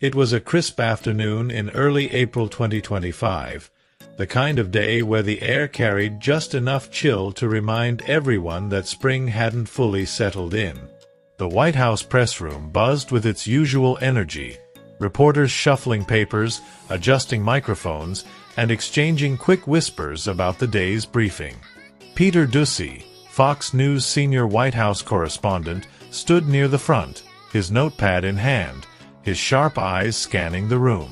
It was a crisp afternoon in early April 2025, the kind of day where the air carried just enough chill to remind everyone that spring hadn't fully settled in. The White House press room buzzed with its usual energy, reporters shuffling papers, adjusting microphones, and exchanging quick whispers about the day's briefing. Peter Doocy, Fox News senior White House correspondent, stood near the front, his notepad in hand, his sharp eyes scanning the room.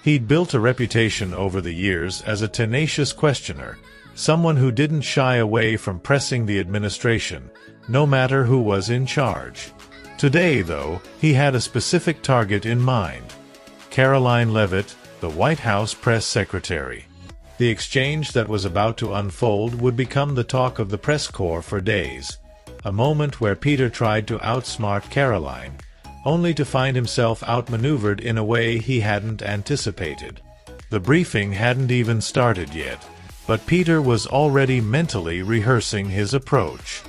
He'd built a reputation over the years as a tenacious questioner, someone who didn't shy away from pressing the administration, no matter who was in charge. Today, though, he had a specific target in mind: Karoline Leavitt, the White House press secretary. The exchange that was about to unfold would become the talk of the press corps for days, a moment where Peter tried to outsmart Karoline, only to find himself outmaneuvered in a way he hadn't anticipated. The briefing hadn't even started yet, but Peter was already mentally rehearsing his approach.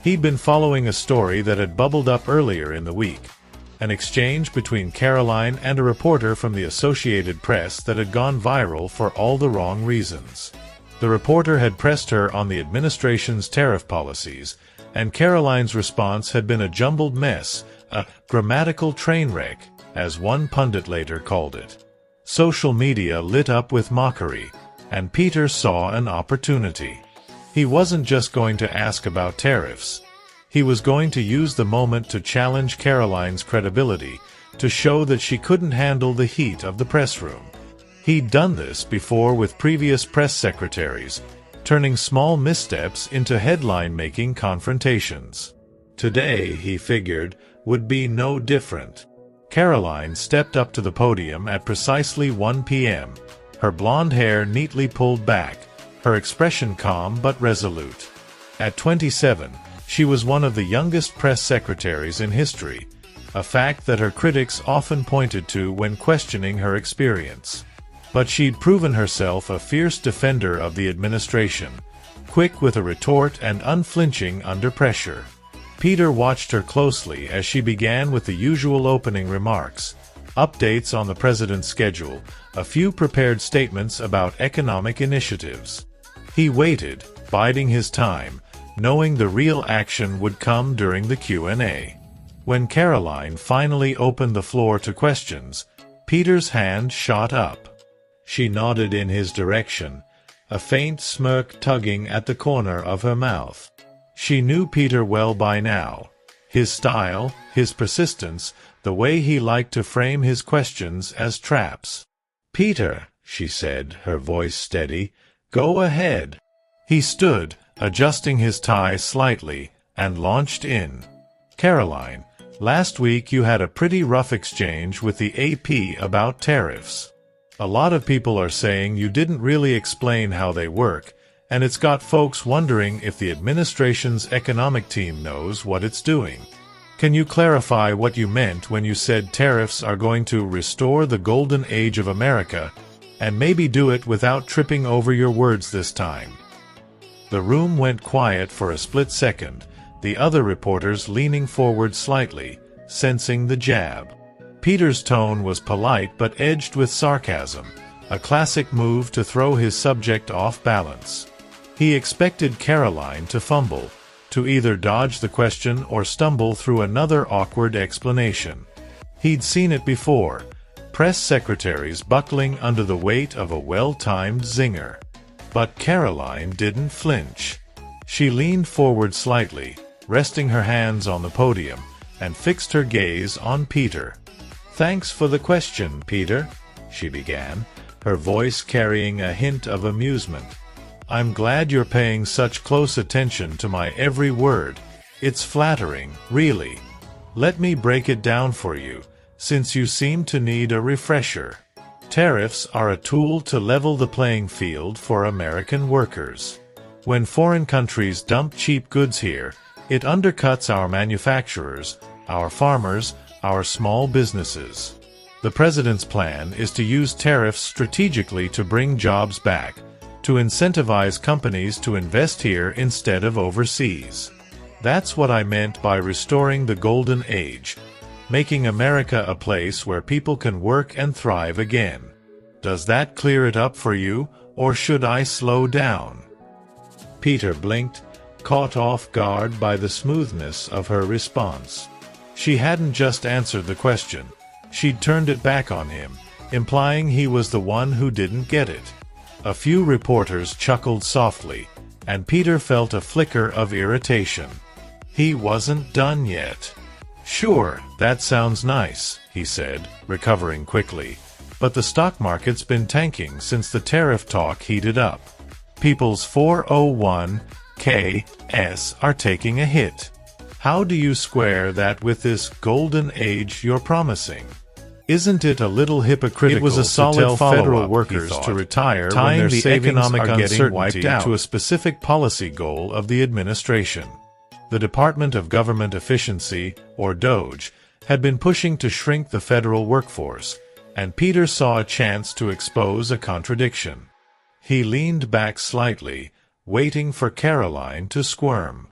He'd been following a story that had bubbled up earlier in the week, an exchange between Karoline and a reporter from the Associated Press that had gone viral for all the wrong reasons. The reporter had pressed her on the administration's tariff policies, and Karoline's response had been a jumbled mess, a grammatical train wreck, as one pundit later called it. Social media lit up with mockery, and Peter saw an opportunity. He wasn't just going to ask about tariffs. He was going to use the moment to challenge Karoline's credibility, to show that she couldn't handle the heat of the press room. He'd done this before with previous press secretaries, turning small missteps into headline-making confrontations. Today, he figured, would be no different. Karoline stepped up to the podium at precisely 1 p.m., her blonde hair neatly pulled back, her expression calm but resolute. At 27, she was one of the youngest press secretaries in history, a fact that her critics often pointed to when questioning her experience. But she'd proven herself a fierce defender of the administration, quick with a retort and unflinching under pressure. Peter watched her closely as she began with the usual opening remarks, updates on the president's schedule, a few prepared statements about economic initiatives. He waited, biding his time, knowing the real action would come during the Q&A. When Karoline finally opened the floor to questions, Peter's hand shot up. She nodded in his direction, a faint smirk tugging at the corner of her mouth. She knew Peter well by now. His style, his persistence, the way he liked to frame his questions as traps. "Peter," she said, her voice steady, "go ahead." He stood, adjusting his tie slightly, and launched in. "Karoline, last week you had a pretty rough exchange with the AP about tariffs. A lot of people are saying you didn't really explain how they work, and it's got folks wondering if the administration's economic team knows what it's doing. Can you clarify what you meant when you said tariffs are going to restore the golden age of America, and maybe do it without tripping over your words this time?" The room went quiet for a split second, the other reporters leaning forward slightly, sensing the jab. Peter's tone was polite but edged with sarcasm, a classic move to throw his subject off balance. He expected Karoline to fumble, to either dodge the question or stumble through another awkward explanation. He'd seen it before, press secretaries buckling under the weight of a well-timed zinger. But Karoline didn't flinch. She leaned forward slightly, resting her hands on the podium, and fixed her gaze on Peter. "Thanks for the question, Peter," she began, her voice carrying a hint of amusement. "I'm glad you're paying such close attention to my every word. It's flattering, really. Let me break it down for you, since you seem to need a refresher. Tariffs are a tool to level the playing field for American workers. When foreign countries dump cheap goods here, it undercuts our manufacturers, our farmers, our small businesses. The president's plan is to use tariffs strategically to bring jobs back, to incentivize companies to invest here instead of overseas. That's what I meant by restoring the golden age. making America a place where people can work and thrive again. Does that clear it up for you, or should I slow down?" Peter blinked, caught off guard by the smoothness of her response. She hadn't just answered the question. She'd turned it back on him, implying he was the one who didn't get it. A few reporters chuckled softly, and Peter felt a flicker of irritation. He wasn't done yet. "Sure, that sounds nice," he said, recovering quickly. "But the stock market's been tanking since the tariff talk heated up. People's 401(k)s are taking a hit. How do you square that with this golden age you're promising? Isn't it a little hypocritical It was a solid to tell federal follow-up, workers he thought, to retire when tying their the savings economic are getting uncertainty wiped out to a specific policy goal of the administration? The Department of Government Efficiency, or DOGE, had been pushing to shrink the federal workforce, and Peter saw a chance to expose a contradiction. He leaned back slightly, waiting for Karoline to squirm.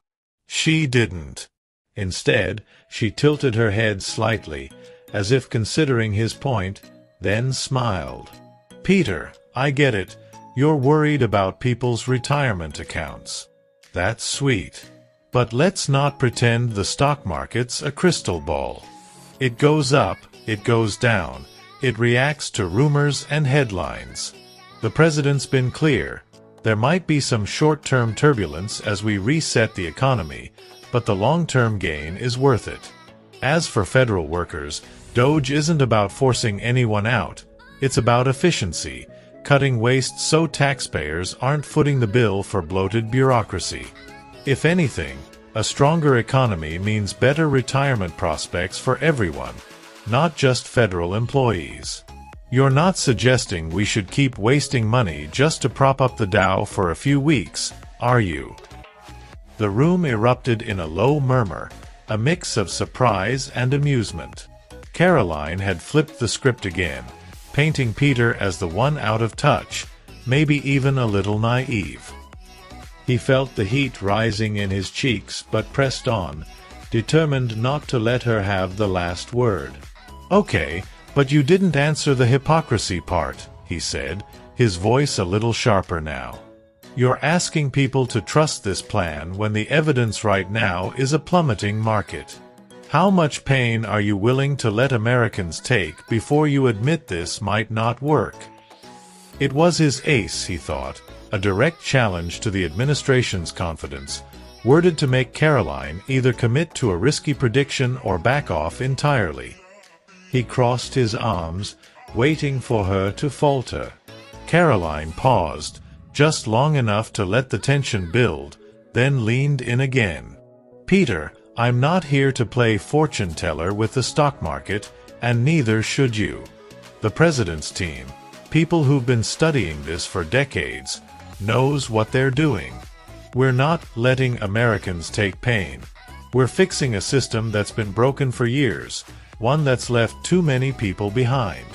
She didn't. Instead, she tilted her head slightly, as if considering his point, then smiled. "Peter, I get it. You're worried about people's retirement accounts. That's sweet. But let's not pretend the stock market's a crystal ball. It goes up, it goes down, it reacts to rumors and headlines. The president's been clear. There might be some short-term turbulence as we reset the economy, but the long-term gain is worth it. As for federal workers, DOGE isn't about forcing anyone out. It's about efficiency, cutting waste so taxpayers aren't footing the bill for bloated bureaucracy. If anything, a stronger economy means better retirement prospects for everyone, not just federal employees. You're not suggesting we should keep wasting money just to prop up the Dow for a few weeks, are you?" The room erupted in a low murmur, a mix of surprise and amusement. Karoline had flipped the script again, painting Peter as the one out of touch, maybe even a little naive. He felt the heat rising in his cheeks but pressed on, determined not to let her have the last word. "Okay, but you didn't answer the hypocrisy part," he said, his voice a little sharper now. "You're asking people to trust this plan when the evidence right now is a plummeting market. How much pain are you willing to let Americans take before you admit this might not work?" It was his ace, he thought, a direct challenge to the administration's confidence, worded to make Karoline either commit to a risky prediction or back off entirely. He crossed his arms, waiting for her to falter. Karoline paused, just long enough to let the tension build, then leaned in again. "Peter, I'm not here to play fortune-teller with the stock market, and neither should you. The president's team, people who've been studying this for decades, knows what they're doing. We're not letting Americans take pain. We're fixing a system that's been broken for years, one that's left too many people behind.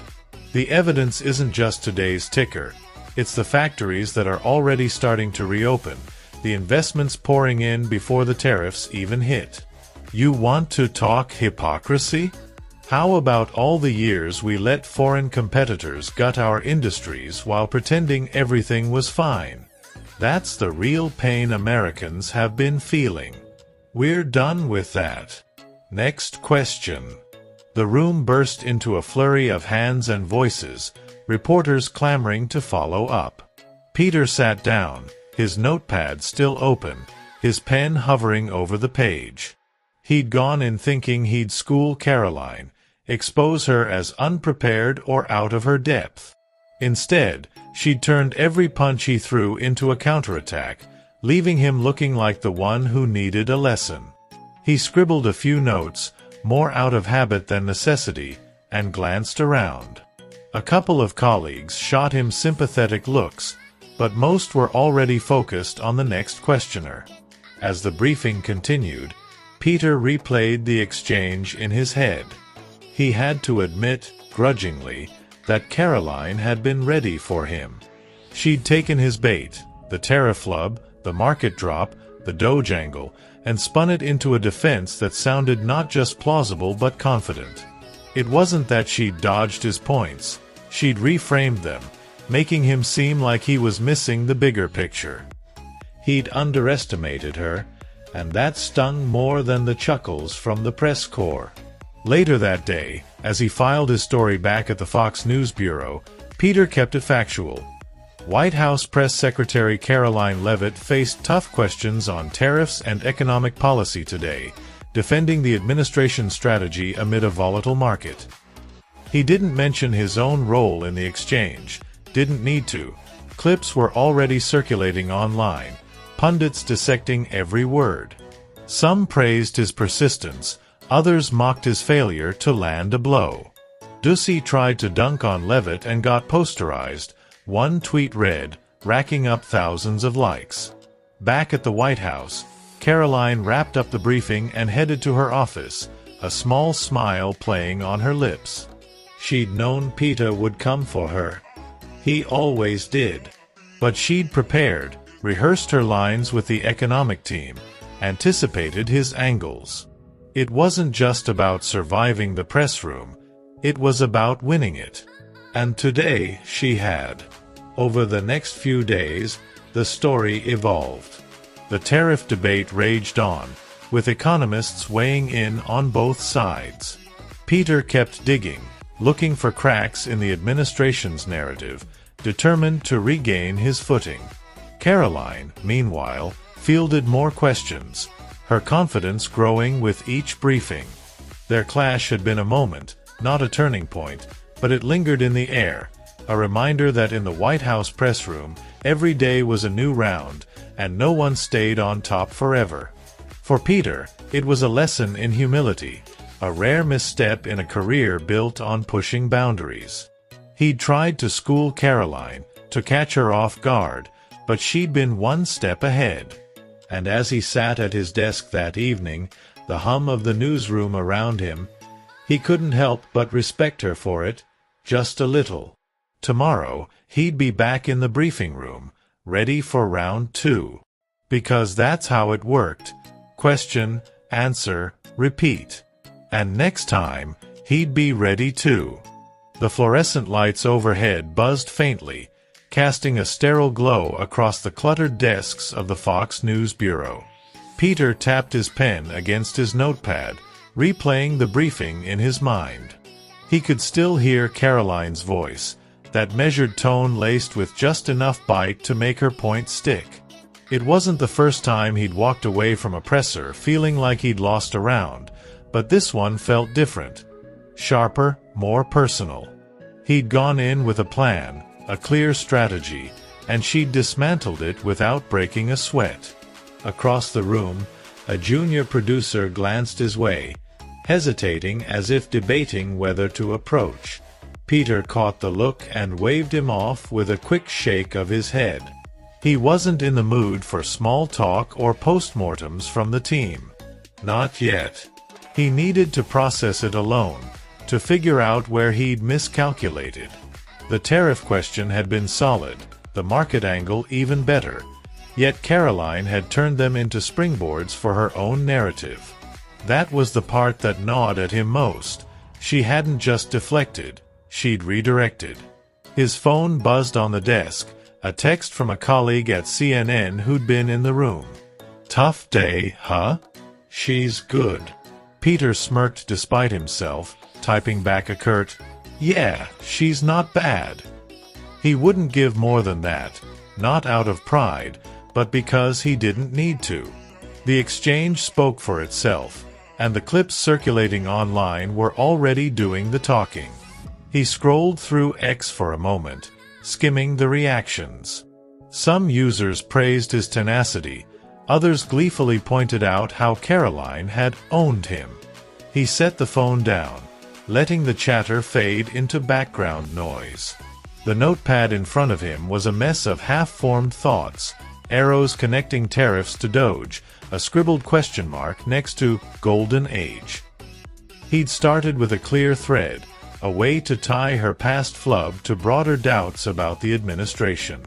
The evidence isn't just today's ticker. It's the factories that are already starting to reopen, the investments pouring in before the tariffs even hit. You want to talk hypocrisy? How about all the years we let foreign competitors gut our industries while pretending everything was fine? That's the real pain Americans have been feeling. We're done with that. Next question." The room burst into a flurry of hands and voices, reporters clamoring to follow up. Peter sat down, his notepad still open, his pen hovering over the page. He'd gone in thinking he'd school Karoline, expose her as unprepared or out of her depth. Instead, she'd turned every punch he threw into a counterattack, leaving him looking like the one who needed a lesson. He scribbled a few notes, more out of habit than necessity, and glanced around. A couple of colleagues shot him sympathetic looks, but most were already focused on the next questioner. As the briefing continued, Peter replayed the exchange in his head. He had to admit, grudgingly, that Karoline had been ready for him. She'd taken his bait, the tariff flub, the market drop, the DOGE angle, and spun it into a defense that sounded not just plausible but confident. It wasn't that she'd dodged his points, she'd reframed them, making him seem like he was missing the bigger picture. He'd underestimated her, and that stung more than the chuckles from the press corps. Later that day, as he filed his story back at the Fox News Bureau, Peter kept it factual. White House Press Secretary Karoline Leavitt faced tough questions on tariffs and economic policy today, defending the administration's strategy amid a volatile market. He didn't mention his own role in the exchange, didn't need to. Clips were already circulating online, pundits dissecting every word. Some praised his persistence, others mocked his failure to land a blow. Doocy tried to dunk on Leavitt and got posterized, one tweet read, racking up thousands of likes. Back at the White House, Karoline wrapped up the briefing and headed to her office, a small smile playing on her lips. She'd known Peter would come for her. He always did. But she'd prepared, rehearsed her lines with the economic team, anticipated his angles. It wasn't just about surviving the press room, it was about winning it. And today she had. Over the next few days, the story evolved. The tariff debate raged on, with economists weighing in on both sides. Peter kept digging, looking for cracks in the administration's narrative, determined to regain his footing. Karoline, meanwhile, fielded more questions, her confidence growing with each briefing. Their clash had been a moment, not a turning point, but it lingered in the air, a reminder that in the White House press room, every day was a new round, and no one stayed on top forever. For Peter, it was a lesson in humility, a rare misstep in a career built on pushing boundaries. He'd tried to school Karoline, to catch her off guard, but she'd been one step ahead. And as he sat at his desk that evening, the hum of the newsroom around him, he couldn't help but respect her for it, just a little. Tomorrow, he'd be back in the briefing room, ready for round 2. Because that's how it worked. Question, answer, repeat. And next time, he'd be ready too. The fluorescent lights overhead buzzed faintly, casting a sterile glow across the cluttered desks of the Fox News Bureau. Peter tapped his pen against his notepad, replaying the briefing in his mind. He could still hear Karoline's voice, that measured tone laced with just enough bite to make her point stick. It wasn't the first time he'd walked away from a presser feeling like he'd lost a round, but this one felt different. Sharper, more personal. He'd gone in with a plan, a clear strategy, and she'd dismantled it without breaking a sweat. Across the room, a junior producer glanced his way, hesitating as if debating whether to approach. Peter caught the look and waved him off with a quick shake of his head. He wasn't in the mood for small talk or postmortems from the team. Not yet. He needed to process it alone, to figure out where he'd miscalculated. The tariff question had been solid, the market angle even better, yet Karoline had turned them into springboards for her own narrative. That was the part that gnawed at him most. She hadn't just deflected, she'd redirected. His phone buzzed on the desk, a text from a colleague at CNN who'd been in the room. "Tough day, huh?" "She's good." Peter smirked despite himself, typing back a curt, "Yeah, she's not bad." He wouldn't give more than that, not out of pride, but because he didn't need to. The exchange spoke for itself, and the clips circulating online were already doing the talking. He scrolled through X for a moment, skimming the reactions. Some users praised his tenacity, others gleefully pointed out how Karoline had owned him. He set the phone down, letting the chatter fade into background noise. The notepad in front of him was a mess of half-formed thoughts, arrows connecting tariffs to Doge, a scribbled question mark next to Golden Age. He'd started with a clear thread, a way to tie her past flub to broader doubts about the administration.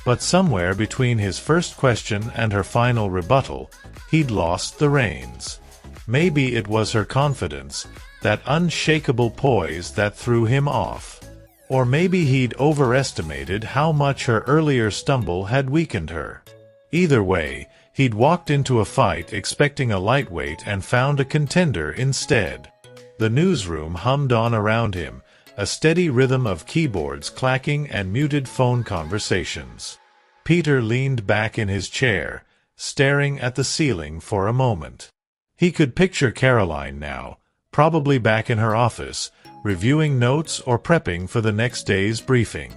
But somewhere between his first question and her final rebuttal, he'd lost the reins. Maybe it was her confidence, that unshakable poise that threw him off. Or maybe he'd overestimated how much her earlier stumble had weakened her. Either way, he'd walked into a fight expecting a lightweight and found a contender instead. The newsroom hummed on around him, a steady rhythm of keyboards clacking and muted phone conversations. Peter leaned back in his chair, staring at the ceiling for a moment. He could picture Karoline now, probably back in her office, reviewing notes or prepping for the next day's briefing.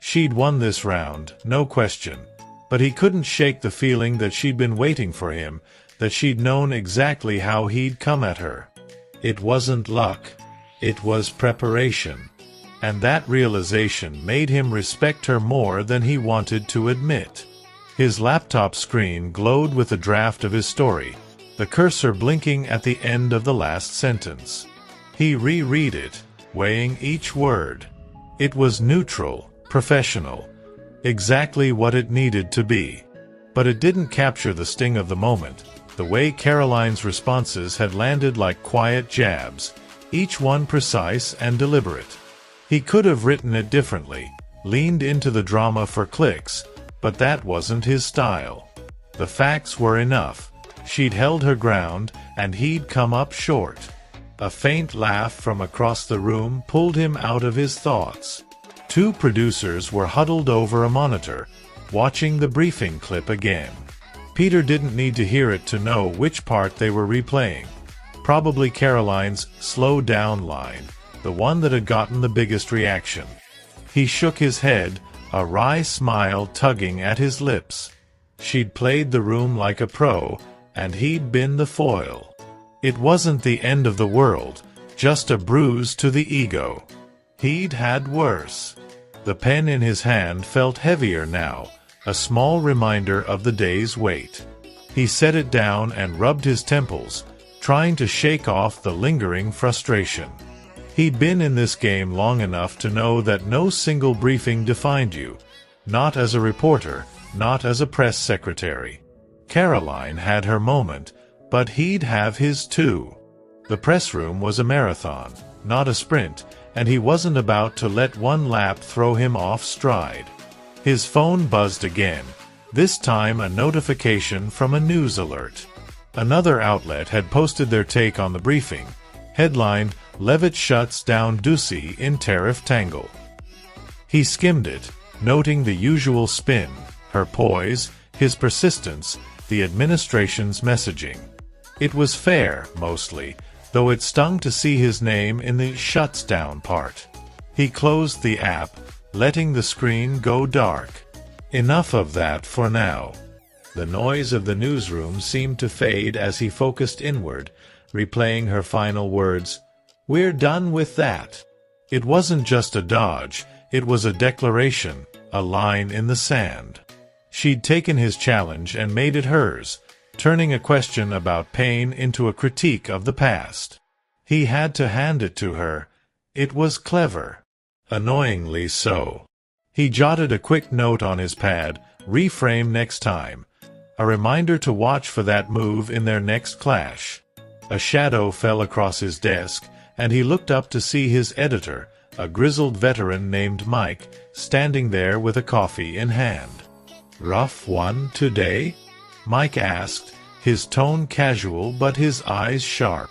She'd won this round, no question, but he couldn't shake the feeling that she'd been waiting for him, that she'd known exactly how he'd come at her. It wasn't luck, it was preparation. And that realization made him respect her more than he wanted to admit. His laptop screen glowed with a draft of his story, the cursor blinking at the end of the last sentence. He reread it, weighing each word. It was neutral, professional, exactly what it needed to be. But it didn't capture the sting of the moment, the way Karoline's responses had landed like quiet jabs, each one precise and deliberate. He could have written it differently, leaned into the drama for clicks, but that wasn't his style. The facts were enough. She'd held her ground, and he'd come up short. A faint laugh from across the room pulled him out of his thoughts. Two producers were huddled over a monitor, watching the briefing clip again. Peter didn't need to hear it to know which part they were replaying. Probably Karoline's "slow down" line, the one that had gotten the biggest reaction. He shook his head, a wry smile tugging at his lips. She'd played the room like a pro, and he'd been the foil. It wasn't the end of the world, just a bruise to the ego. He'd had worse. The pen in his hand felt heavier now, a small reminder of the day's weight. He set it down and rubbed his temples, trying to shake off the lingering frustration. He'd been in this game long enough to know that no single briefing defined you, not as a reporter, not as a press secretary. Karoline had her moment, but he'd have his too. The press room was a marathon, not a sprint, and he wasn't about to let one lap throw him off stride. His phone buzzed again, this time a notification from a news alert. Another outlet had posted their take on the briefing, headlined, "Leavitt shuts down Doocy in Tariff Tangle." He skimmed it, noting the usual spin, her poise, his persistence, the administration's messaging. It was fair, mostly, though it stung to see his name in the "shuts down" part. He closed the app, letting the screen go dark. Enough of that for now. The noise of the newsroom seemed to fade as he focused inward, replaying her final words, "We're done with that." It wasn't just a dodge, it was a declaration, a line in the sand. She'd taken his challenge and made it hers, turning a question about pain into a critique of the past. He had to hand it to her. It was clever. Annoyingly so. He jotted a quick note on his pad, "Reframe next time," a reminder to watch for that move in their next clash. A shadow fell across his desk, and he looked up to see his editor, a grizzled veteran named Mike, standing there with a coffee in hand. "Rough one today?" Mike asked, his tone casual but his eyes sharp.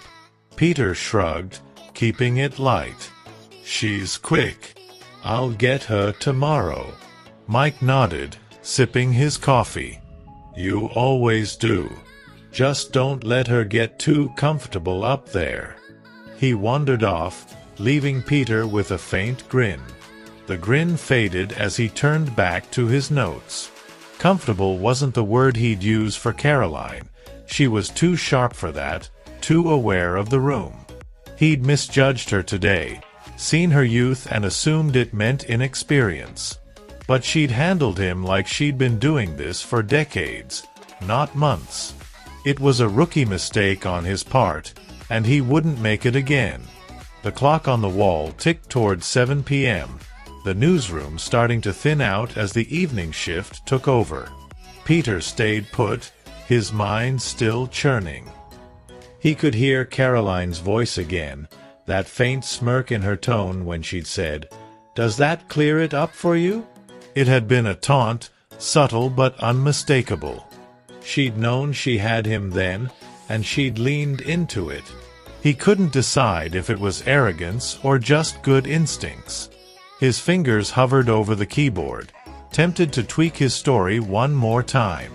Peter shrugged, keeping it light. "She's quick. I'll get her tomorrow." Mike nodded, sipping his coffee. "You always do. Just don't let her get too comfortable up there." He wandered off, leaving Peter with a faint grin. The grin faded as he turned back to his notes. Comfortable wasn't the word he'd use for Karoline. She was too sharp for that, too aware of the room. He'd misjudged her today, seen her youth and assumed it meant inexperience. But she'd handled him like she'd been doing this for decades, not months. It was a rookie mistake on his part, and he wouldn't make it again. The clock on the wall ticked toward 7 p.m., the newsroom starting to thin out as the evening shift took over. Peter stayed put, his mind still churning. He could hear Karoline's voice again, that faint smirk in her tone when she'd said, "Does that clear it up for you?" It had been a taunt, subtle but unmistakable. She'd known she had him then, and she'd leaned into it. He couldn't decide if it was arrogance or just good instincts. His fingers hovered over the keyboard, tempted to tweak his story one more time.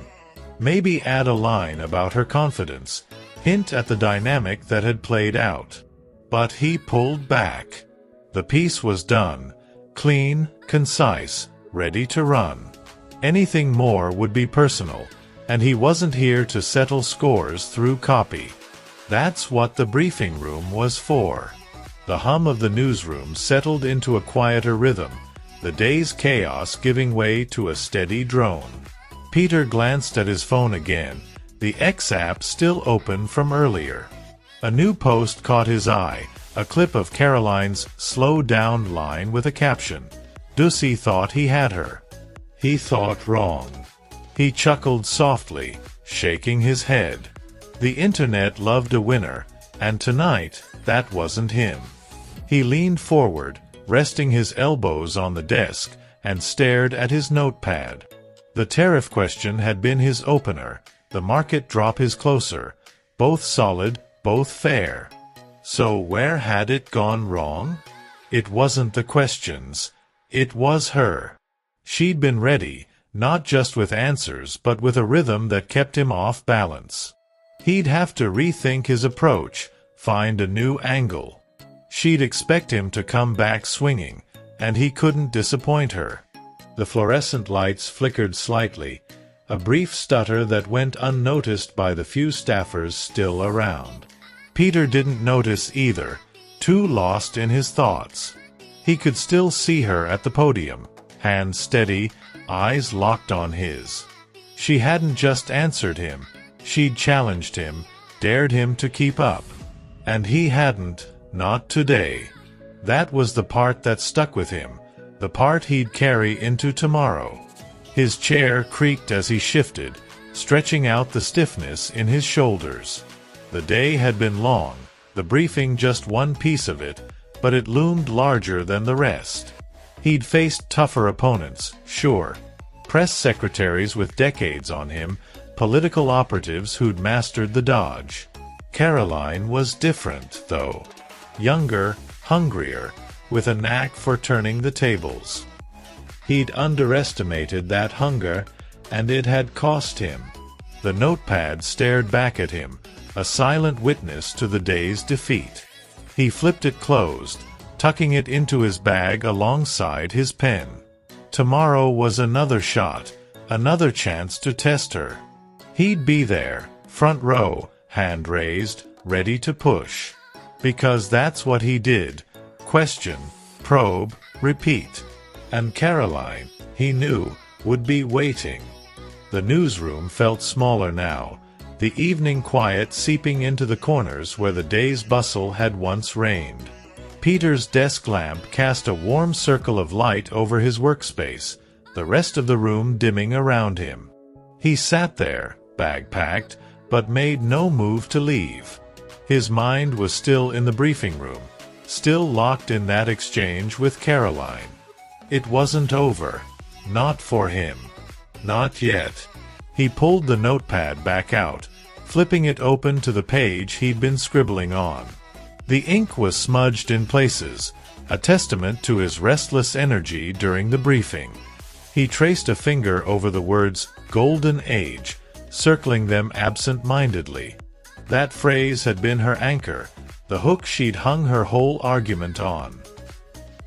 Maybe add a line about her confidence, hint at the dynamic that had played out. But he pulled back. The piece was done, clean, concise, ready to run. Anything more would be personal, and he wasn't here to settle scores through copy. That's what the briefing room was for. The hum of the newsroom settled into a quieter rhythm, the day's chaos giving way to a steady drone. Peter glanced at his phone again, the X app still open from earlier. A new post caught his eye, a clip of Karoline's "slow down" line with a caption. Doocy thought he had her. He thought wrong. He chuckled softly, shaking his head. The internet loved a winner, and tonight, that wasn't him. He leaned forward, resting his elbows on the desk, and stared at his notepad. The tariff question had been his opener, the market drop his closer. Both solid, both fair. So where had it gone wrong? It wasn't the questions. It was her. She'd been ready, not just with answers but with a rhythm that kept him off balance. He'd have to rethink his approach, find a new angle. She'd expect him to come back swinging, and he couldn't disappoint her. The fluorescent lights flickered slightly, a brief stutter that went unnoticed by the few staffers still around. Peter didn't notice either, too lost in his thoughts. He could still see her at the podium, hands steady, eyes locked on his. She hadn't just answered him, she'd challenged him, dared him to keep up. And he hadn't, not today. That was the part that stuck with him, the part he'd carry into tomorrow. His chair creaked as he shifted, stretching out the stiffness in his shoulders. The day had been long, the briefing just one piece of it, but it loomed larger than the rest. He'd faced tougher opponents, sure. Press secretaries with decades on him, political operatives who'd mastered the dodge. Karoline was different, though. Younger, hungrier, with a knack for turning the tables. He'd underestimated that hunger, and it had cost him. The notepad stared back at him, a silent witness to the day's defeat. He flipped it closed, tucking it into his bag alongside his pen. Tomorrow was another shot, another chance to test her. He'd be there, front row, hand raised, ready to push. Because that's what he did. Question, probe, repeat. And Karoline, he knew, would be waiting. The newsroom felt smaller now, the evening quiet seeping into the corners where the day's bustle had once reigned. Peter's desk lamp cast a warm circle of light over his workspace, the rest of the room dimming around him. He sat there, bag packed, but made no move to leave. His mind was still in the briefing room, still locked in that exchange with Karoline. It wasn't over. Not for him. Not yet. He pulled the notepad back out, flipping it open to the page he'd been scribbling on. The ink was smudged in places, a testament to his restless energy during the briefing. He traced a finger over the words "Golden Age," circling them absent-mindedly. That phrase had been her anchor, the hook she'd hung her whole argument on.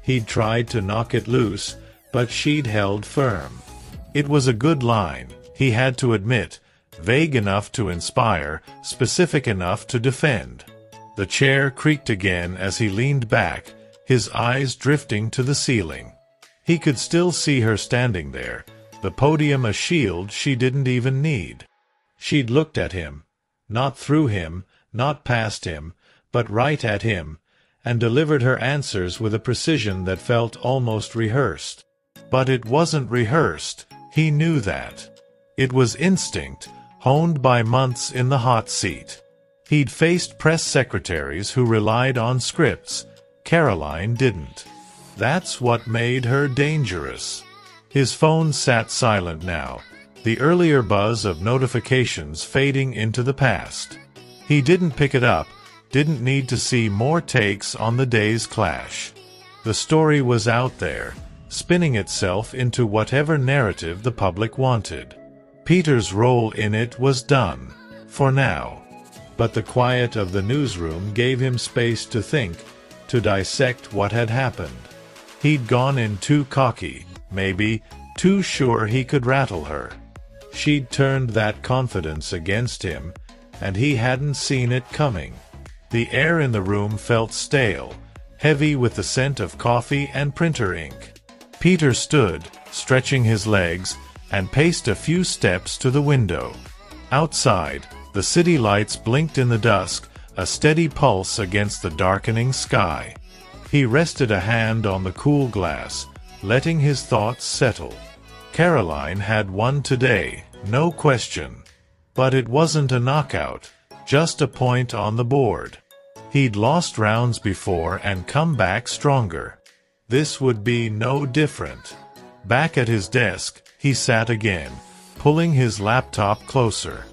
He'd tried to knock it loose, but she'd held firm. It was a good line, he had to admit, vague enough to inspire, specific enough to defend. The chair creaked again as he leaned back, his eyes drifting to the ceiling. He could still see her standing there, the podium a shield she didn't even need. She'd looked at him. Not through him, not past him, but right at him, and delivered her answers with a precision that felt almost rehearsed. But it wasn't rehearsed, he knew that. It was instinct, honed by months in the hot seat. He'd faced press secretaries who relied on scripts. Karoline didn't. That's what made her dangerous. His phone sat silent now, the earlier buzz of notifications fading into the past. He didn't pick it up, didn't need to see more takes on the day's clash. The story was out there, spinning itself into whatever narrative the public wanted. Peter's role in it was done, for now. But the quiet of the newsroom gave him space to think, to dissect what had happened. He'd gone in too cocky, maybe, too sure he could rattle her. She'd turned that confidence against him, and he hadn't seen it coming. The air in the room felt stale, heavy with the scent of coffee and printer ink. Peter stood, stretching his legs, and paced a few steps to the window. Outside, the city lights blinked in the dusk, a steady pulse against the darkening sky. He rested a hand on the cool glass, letting his thoughts settle. Karoline had won today, no question. But it wasn't a knockout, just a point on the board. He'd lost rounds before and come back stronger. This would be no different. Back at his desk, he sat again, pulling his laptop closer.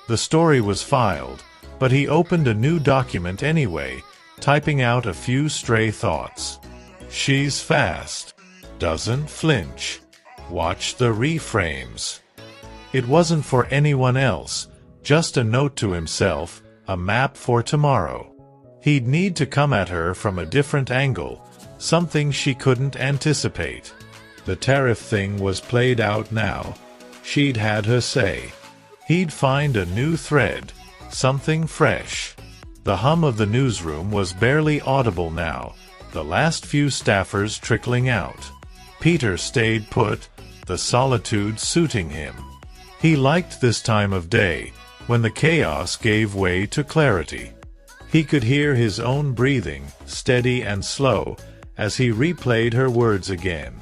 The story was filed, but he opened a new document anyway, typing out a few stray thoughts. She's fast. Doesn't flinch. Watch the reframes. It wasn't for anyone else, just a note to himself, a map for tomorrow. He'd need to come at her from a different angle, something she couldn't anticipate. The Tariff thing was played out now. She'd had her say. He'd find a new thread, something fresh. The hum of the newsroom was barely audible now, the last few staffers trickling out. Peter stayed put, the solitude suiting him. He liked this time of day, when the chaos gave way to clarity. He could hear his own breathing, steady and slow, as he replayed her words again.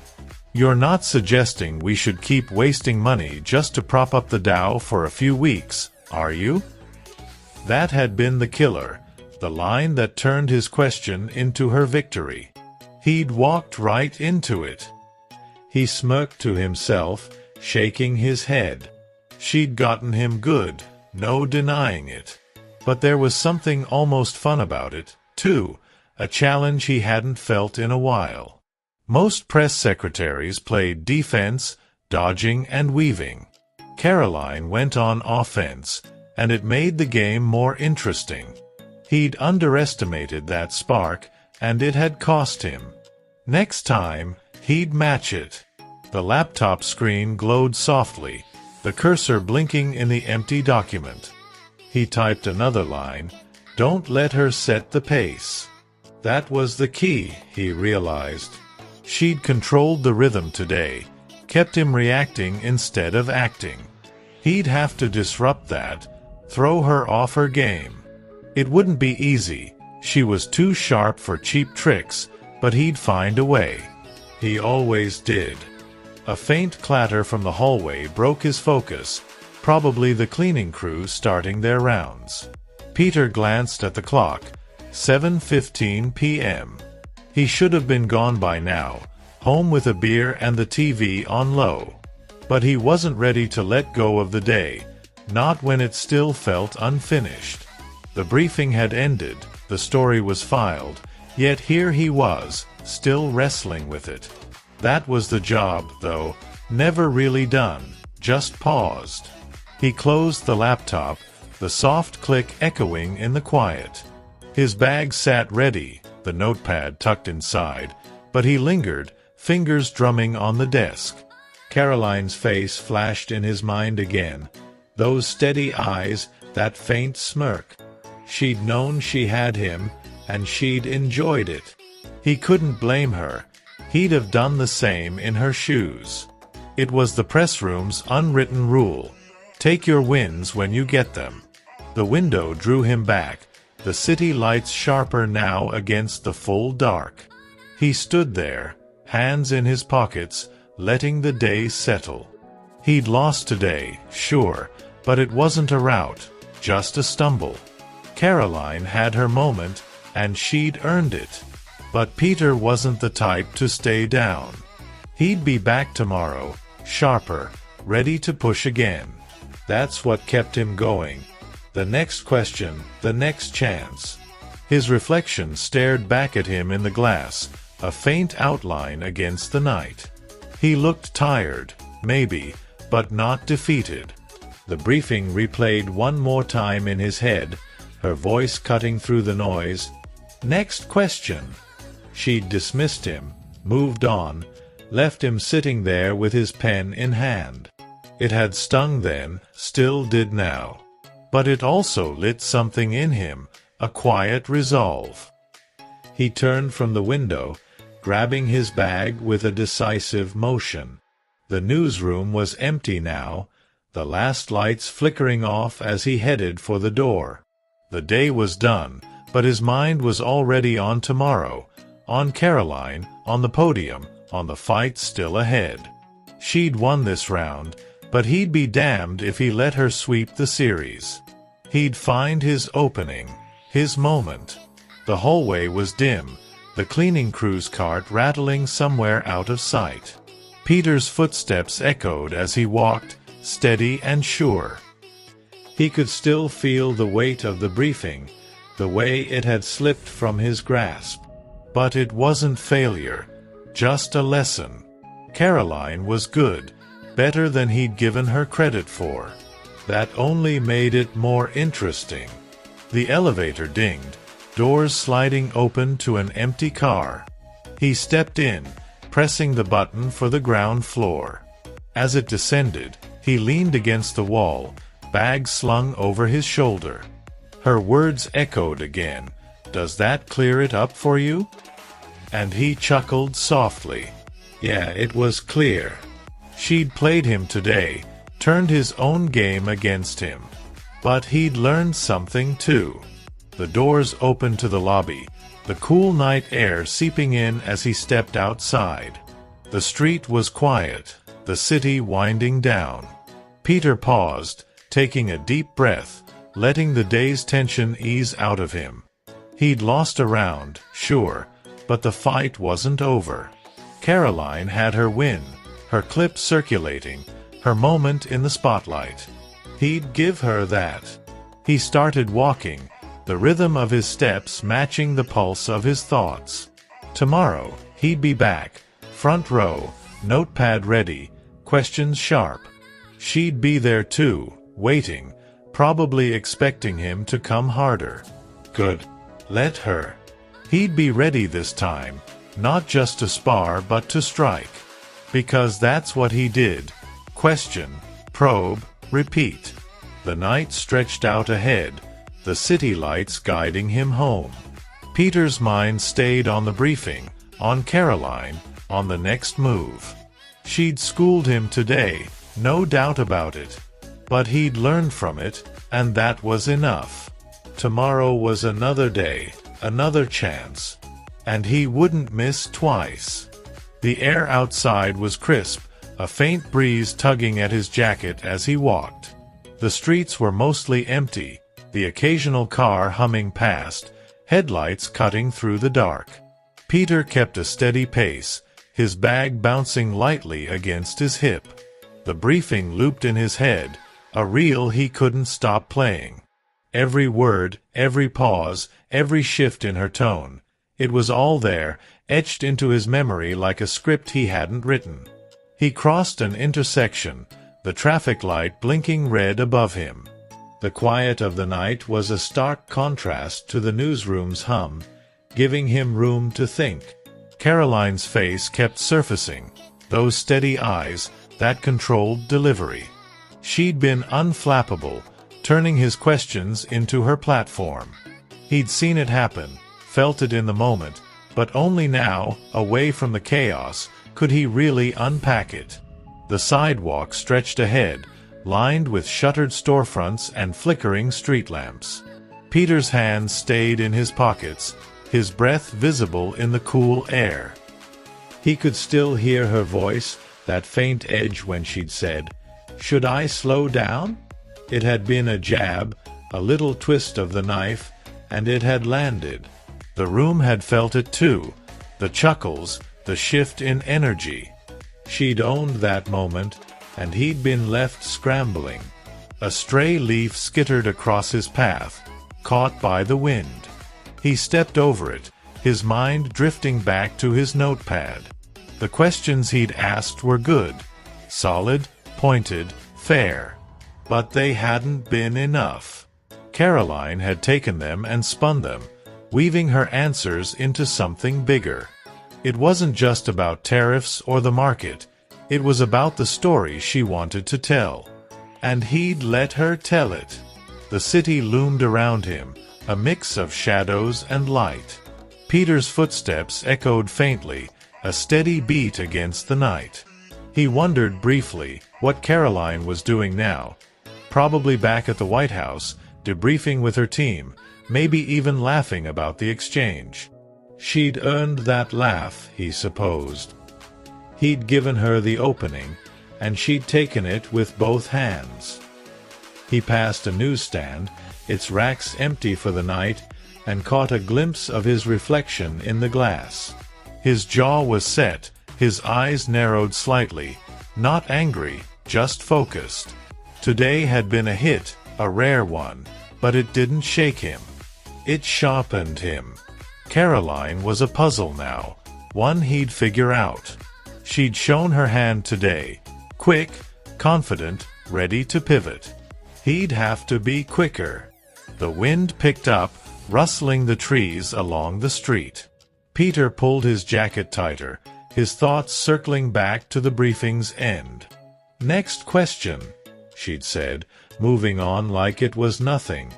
You're not suggesting we should keep wasting money just to prop up the Dow for a few weeks, are you? That had been the killer, the line that turned his question into her victory. He'd walked right into it. He smirked to himself, shaking his head. She'd gotten him good, no denying it. But there was something almost fun about it, too, a challenge he hadn't felt in a while. Most press secretaries played defense, dodging and weaving. Karoline went on offense, and it made the game more interesting. He'd underestimated that spark, and it had cost him. Next time, he'd match it. The laptop screen glowed softly, the cursor blinking in the empty document. He typed another line, "Don't let her set the pace." That was the key, he realized. She'd controlled the rhythm today, kept him reacting instead of acting. He'd have to disrupt that, throw her off her game. It wouldn't be easy, she was too sharp for cheap tricks, but he'd find a way. He always did. A faint clatter from the hallway broke his focus, probably the cleaning crew starting their rounds. Peter glanced at the clock, 7:15 p.m. He should have been gone by now, home with a beer and the TV on low. But he wasn't ready to let go of the day, not when it still felt unfinished. The briefing had ended, the story was filed, yet here he was, still wrestling with it. That was the job, though, never really done, just paused. He closed the laptop, the soft click echoing in the quiet. His bag sat ready, the notepad tucked inside, but he lingered, fingers drumming on the desk. Karoline's face flashed in his mind again, those steady eyes, that faint smirk. She'd known she had him, and she'd enjoyed it. He couldn't blame her. He'd have done the same in her shoes. It was the press room's unwritten rule. Take your wins when you get them. The window drew him back, the city lights sharper now against the full dark. He stood there, hands in his pockets, letting the day settle. He'd lost today, sure, but it wasn't a rout, just a stumble. Karoline had her moment, and she'd earned it. But Peter wasn't the type to stay down. He'd be back tomorrow, sharper, ready to push again. That's what kept him going. The next question, the next chance. His reflection stared back at him in the glass, a faint outline against the night. He looked tired, maybe, but not defeated. The briefing replayed one more time in his head, her voice cutting through the noise. Next question. She'd dismissed him, moved on, left him sitting there with his pen in hand. It had stung then, still did now. But it also lit something in him, a quiet resolve. He turned from the window, grabbing his bag with a decisive motion. The newsroom was empty now, the last lights flickering off as he headed for the door. The day was done, but his mind was already on tomorrow, on Karoline, on the podium, on the fight still ahead. She'd won this round, but he'd be damned if he let her sweep the series. He'd find his opening, his moment. The hallway was dim, the cleaning crew's cart rattling somewhere out of sight. Peter's footsteps echoed as he walked, steady and sure. He could still feel the weight of the briefing, the way it had slipped from his grasp. But it wasn't failure, just a lesson. Karoline was good, better than he'd given her credit for. That only made it more interesting. The elevator dinged, doors sliding open to an empty car. He stepped in, pressing the button for the ground floor. As it descended, he leaned against the wall, bag slung over his shoulder. Her words echoed again. "Does that clear it up for you?" And he chuckled softly. Yeah, it was clear. She'd played him today, turned his own game against him. But he'd learned something too. The doors opened to the lobby, the cool night air seeping in as he stepped outside. The street was quiet, the city winding down. Peter paused, taking a deep breath, letting the day's tension ease out of him. He'd lost a round, sure, but the fight wasn't over. Karoline had her win, her clip circulating, her moment in the spotlight. He'd give her that. He started walking, the rhythm of his steps matching the pulse of his thoughts. Tomorrow, he'd be back, front row, notepad ready, questions sharp. She'd be there too, waiting, probably expecting him to come harder. Good. Let her. He'd be ready this time, not just to spar but to strike. Because that's what he did. Question, probe, repeat. The night stretched out ahead, the city lights guiding him home. Peter's mind stayed on the briefing, on Karoline, on the next move. She'd schooled him today, no doubt about it. But he'd learned from it, and that was enough. Tomorrow was another day, another chance. And he wouldn't miss twice. The air outside was crisp, a faint breeze tugging at his jacket as he walked. The streets were mostly empty, the occasional car humming past, headlights cutting through the dark. Peter kept a steady pace, his bag bouncing lightly against his hip. The briefing looped in his head, a reel he couldn't stop playing. Every word, every pause, every shift in her tone. It was all there, etched into his memory like a script he hadn't written. He crossed an intersection, the traffic light blinking red above him. The quiet of the night was a stark contrast to the newsroom's hum, giving him room to think. Karoline's face kept surfacing, those steady eyes, that controlled delivery. She'd been unflappable, turning his questions into her platform. He'd seen it happen, felt it in the moment, but only now, away from the chaos, could he really unpack it. The sidewalk stretched ahead, lined with shuttered storefronts and flickering street lamps. Peter's hands stayed in his pockets, his breath visible in the cool air. He could still hear her voice, that faint edge when she'd said, "Should I slow down?" It had been a jab, a little twist of the knife, and it had landed. The room had felt it too, the chuckles, the shift in energy. She'd owned that moment, and he'd been left scrambling. A stray leaf skittered across his path, caught by the wind. He stepped over it, his mind drifting back to his notepad. The questions he'd asked were good, solid, pointed, fair. But they hadn't been enough. Karoline had taken them and spun them, weaving her answers into something bigger. It wasn't just about tariffs or the market. It was about the story she wanted to tell. And he'd let her tell it. The city loomed around him, a mix of shadows and light. Peter's footsteps echoed faintly, a steady beat against the night. He wondered briefly what Karoline was doing now. Probably back at the White House, debriefing with her team, maybe even laughing about the exchange. She'd earned that laugh, he supposed. He'd given her the opening, and she'd taken it with both hands. He passed a newsstand, its racks empty for the night, and caught a glimpse of his reflection in the glass. His jaw was set, his eyes narrowed slightly, not angry, just focused. Today had been a hit, a rare one, but it didn't shake him. It sharpened him. Karoline was a puzzle now, one he'd figure out. She'd shown her hand today, quick, confident, ready to pivot. He'd have to be quicker. The wind picked up, rustling the trees along the street. Peter pulled his jacket tighter, his thoughts circling back to the briefing's end. "Next question," she'd said, moving on like it was nothing.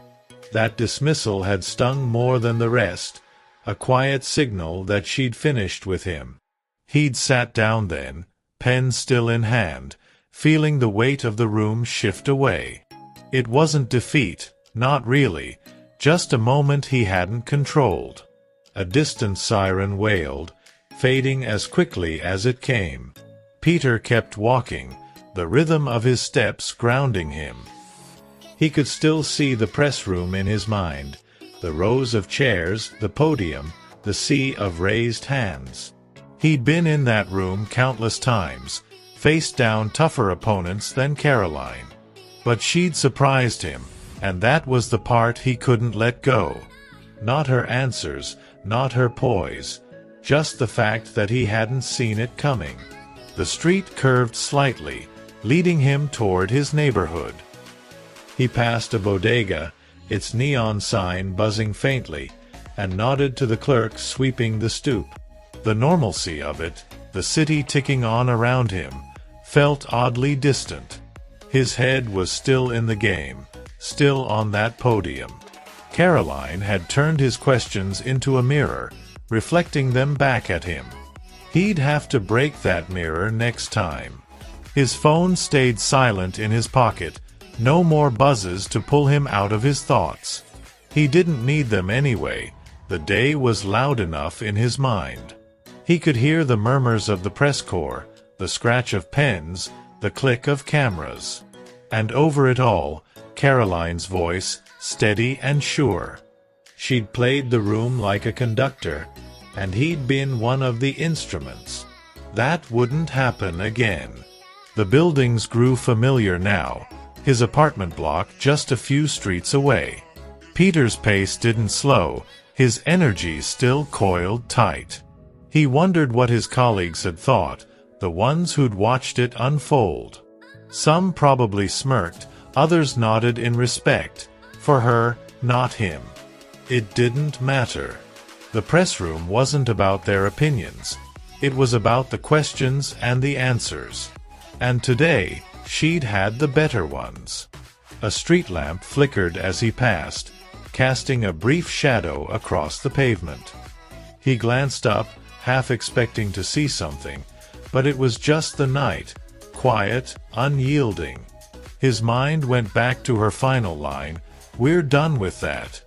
That dismissal had stung more than the rest, a quiet signal that she'd finished with him. He'd sat down then, pen still in hand, feeling the weight of the room shift away. It wasn't defeat, not really, just a moment he hadn't controlled. A distant siren wailed, fading as quickly as it came. Peter kept walking, the rhythm of his steps grounding him. He could still see the press room in his mind, the rows of chairs, the podium, the sea of raised hands. He'd been in that room countless times, faced down tougher opponents than Karoline. But she'd surprised him, and that was the part he couldn't let go. Not her answers, not her poise, just the fact that he hadn't seen it coming. The street curved slightly, leading him toward his neighborhood. He passed a bodega, its neon sign buzzing faintly, and nodded to the clerk sweeping the stoop. The normalcy of it, the city ticking on around him, felt oddly distant. His head was still in the game, still on that podium. Karoline had turned his questions into a mirror, reflecting them back at him. He'd have to break that mirror next time. His phone stayed silent in his pocket, no more buzzes to pull him out of his thoughts. He didn't need them anyway, the day was loud enough in his mind. He could hear the murmurs of the press corps, the scratch of pens, the click of cameras. And over it all, Karoline's voice, steady and sure. She'd played the room like a conductor, and he'd been one of the instruments. That wouldn't happen again. The buildings grew familiar now, his apartment block just a few streets away. Peter's pace didn't slow, his energy still coiled tight. He wondered what his colleagues had thought, the ones who'd watched it unfold. Some probably smirked, others nodded in respect. For her, not him. It didn't matter. The press room wasn't about their opinions. It was about the questions and the answers. And today, she'd had the better ones. A street lamp flickered as he passed, casting a brief shadow across the pavement. He glanced up, half expecting to see something, but it was just the night, quiet, unyielding. His mind went back to her final line, "We're done with that."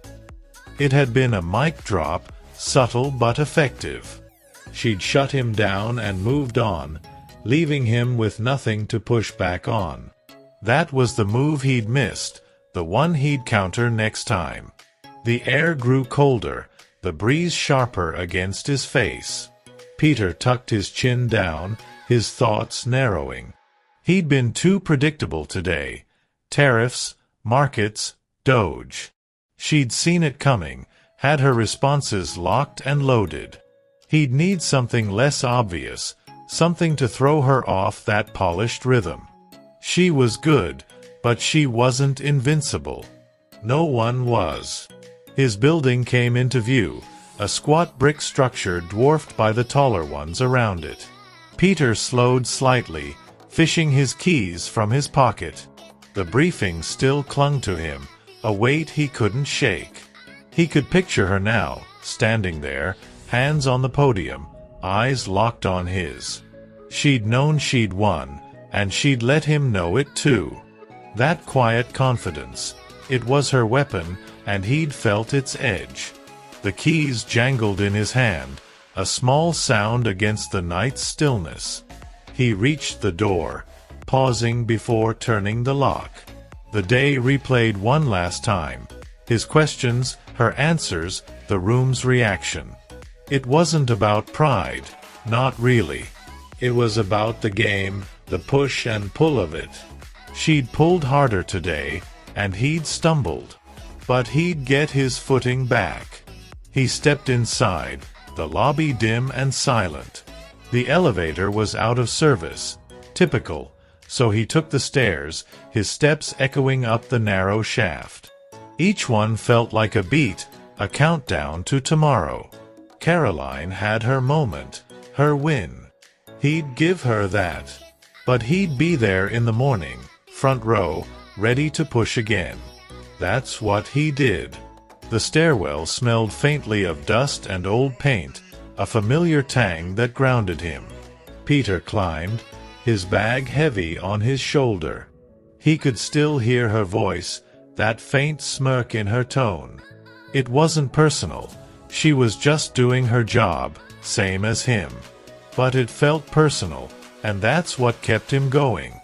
It had been a mic drop, subtle but effective. She'd shut him down and moved on, leaving him with nothing to push back on. That was the move he'd missed, the one he'd counter next time. The air grew colder, the breeze sharper against his face. Peter tucked his chin down, his thoughts narrowing. He'd been too predictable today. Tariffs, markets, Doge. She'd seen it coming, had her responses locked and loaded. He'd need something less obvious, something to throw her off that polished rhythm. She was good, but she wasn't invincible. No one was. His building came into view, a squat brick structure dwarfed by the taller ones around it. Peter slowed slightly, fishing his keys from his pocket. The briefing still clung to him, a weight he couldn't shake. He could picture her now, standing there, hands on the podium, eyes locked on his. She'd known she'd won, and she'd let him know it too. That quiet confidence, it was her weapon, and he'd felt its edge. The keys jangled in his hand, a small sound against the night's stillness. He reached the door, pausing before turning the lock. The day replayed one last time. His questions, her answers, the room's reaction. It wasn't about pride, not really. It was about the game, the push and pull of it. She'd pulled harder today, and he'd stumbled. But he'd get his footing back. He stepped inside, the lobby dim and silent. The elevator was out of service. Typical. So he took the stairs, his steps echoing up the narrow shaft. Each one felt like a beat, a countdown to tomorrow. Karoline had her moment, her win. He'd give her that. But he'd be there in the morning, front row, ready to push again. That's what he did. The stairwell smelled faintly of dust and old paint, a familiar tang that grounded him. Peter climbed, his bag heavy on his shoulder. He could still hear her voice, that faint smirk in her tone. It wasn't personal. She was just doing her job, same as him. But it felt personal, and that's what kept him going.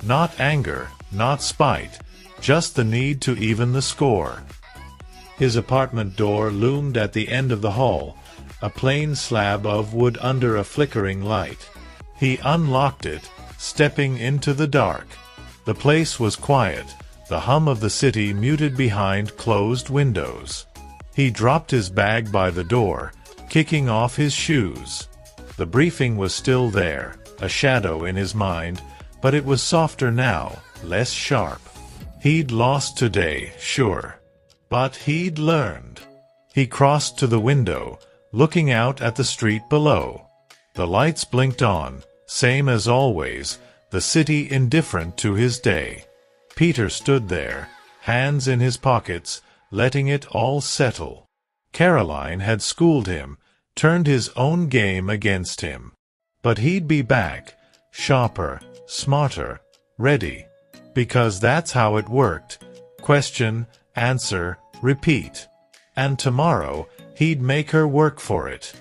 Not anger, not spite, just the need to even the score. His apartment door loomed at the end of the hall, a plain slab of wood under a flickering light. He unlocked it, stepping into the dark. The place was quiet, the hum of the city muted behind closed windows. He dropped his bag by the door, kicking off his shoes. The briefing was still there, a shadow in his mind, but it was softer now, less sharp. He'd lost today, sure. But he'd learned. He crossed to the window, looking out at the street below. The lights blinked on, same as always, the city indifferent to his day. Peter stood there, hands in his pockets, letting it all settle. Karoline had schooled him, turned his own game against him. But he'd be back, sharper, smarter, ready. Because that's how it worked. Question, answer, repeat. And tomorrow, he'd make her work for it.